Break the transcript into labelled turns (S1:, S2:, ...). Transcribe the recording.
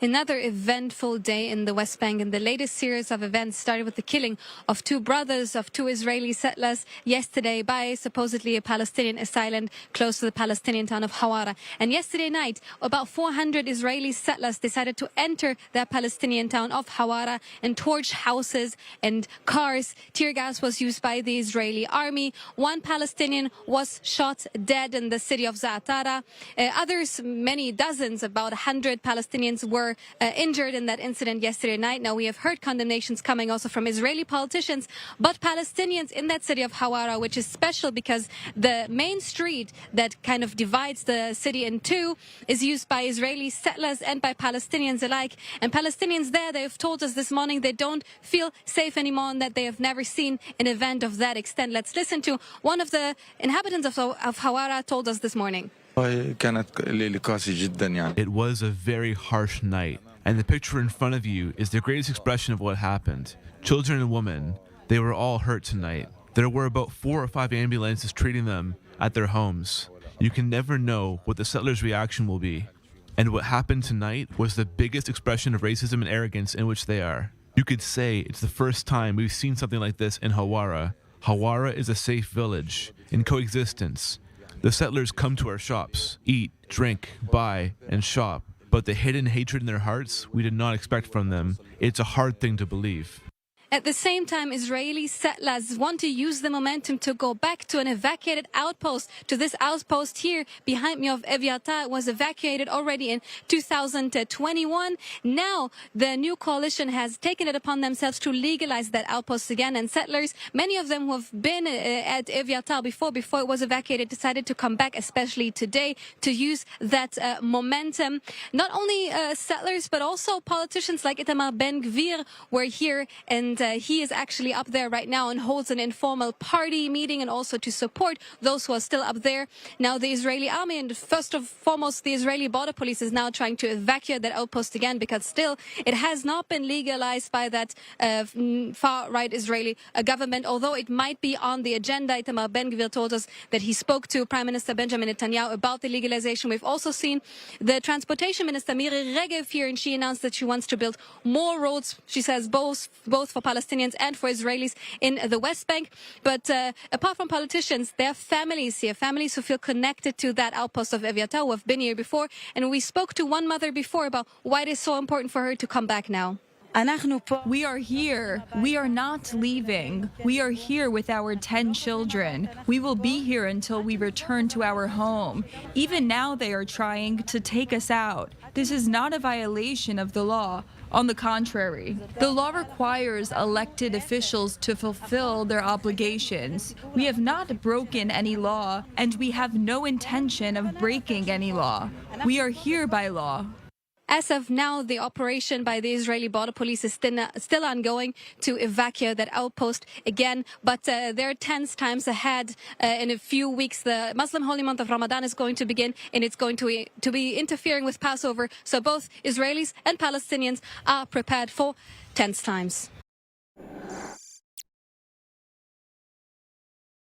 S1: Another eventful day in the West Bank, and the latest series of events started with the killing of two brothers of two Israeli settlers yesterday by supposedly a Palestinian assailant close to the Palestinian town of Huwara. And yesterday night, about 400 Israeli settlers decided to enter that Palestinian town of Huwara and torch houses and cars. Tear gas was used by the Israeli army. One Palestinian was shot dead in the city of Evyatar. Others, many dozens, about 100 Palestinians were injured in that incident yesterday night. Now, we have heard condemnations coming also from Israeli politicians, but Palestinians in that city of Huwara, which is special because the main street that kind of divides the city in two is used by Israeli settlers and by Palestinians alike. And Palestinians there, they have told us this morning they don't feel safe anymore and that they have never seen an event of that extent. Let's listen to one of the inhabitants of Huwara told us this morning.
S2: It was a very harsh night, and the picture in front of you is the greatest expression of what happened. Children and women, they were all hurt tonight. There were about 4 or 5 ambulances treating them at their homes. You can never know what the settlers' reaction will be. And what happened tonight was the biggest expression of racism and arrogance in which they are. You could say it's the first time we've seen something like this in Huwara. Huwara is a safe village in coexistence. The settlers come to our shops, eat, drink, buy, and shop. But the hidden hatred in their hearts, we did not expect from them. It's a hard thing to believe.
S1: At the same time, Israeli settlers want to use the momentum to go back to an evacuated outpost. To this outpost here behind me of Evyatar was evacuated already in 2021. Now, the new coalition has taken it upon themselves to legalize that outpost again. And settlers, many of them who have been at Evyatar before it was evacuated, decided to come back, especially today, to use that momentum. Not only settlers, but also politicians like Itamar Ben-Gvir were here, and he is actually up there right now and holds an informal party meeting and also to support those who are still up there. Now, the Israeli army and first and foremost the Israeli border police is now trying to evacuate that outpost again because still it has not been legalized by that far-right Israeli government, although it might be on the agenda. Itamar Ben-Gvir told us that he spoke to Prime Minister Benjamin Netanyahu about the legalization. We've also seen the Transportation Minister Miri Regev here, and she announced that she wants to build more roads, she says, both for Palestinians and for Israelis in the West Bank. But apart from politicians, there are families here, families who feel connected to that outpost of Evyatar, who have been here before. And we spoke to one mother before about why it is so important for her to come back now.
S3: We are here. We are not leaving. We are here with our 10 children. We will be here until we return to our home. Even now they are trying to take us out. This is not a violation of the law. On the contrary, the law requires elected officials to fulfill their obligations. We have not broken any law, and we have no intention of breaking any law. We are here by law.
S1: As of now, the operation by the Israeli border police is still ongoing to evacuate that outpost again. But there are tense times ahead. In a few weeks, the Muslim holy month of Ramadan is going to begin, and it's going to be interfering with Passover. So both Israelis and Palestinians are prepared for tense times.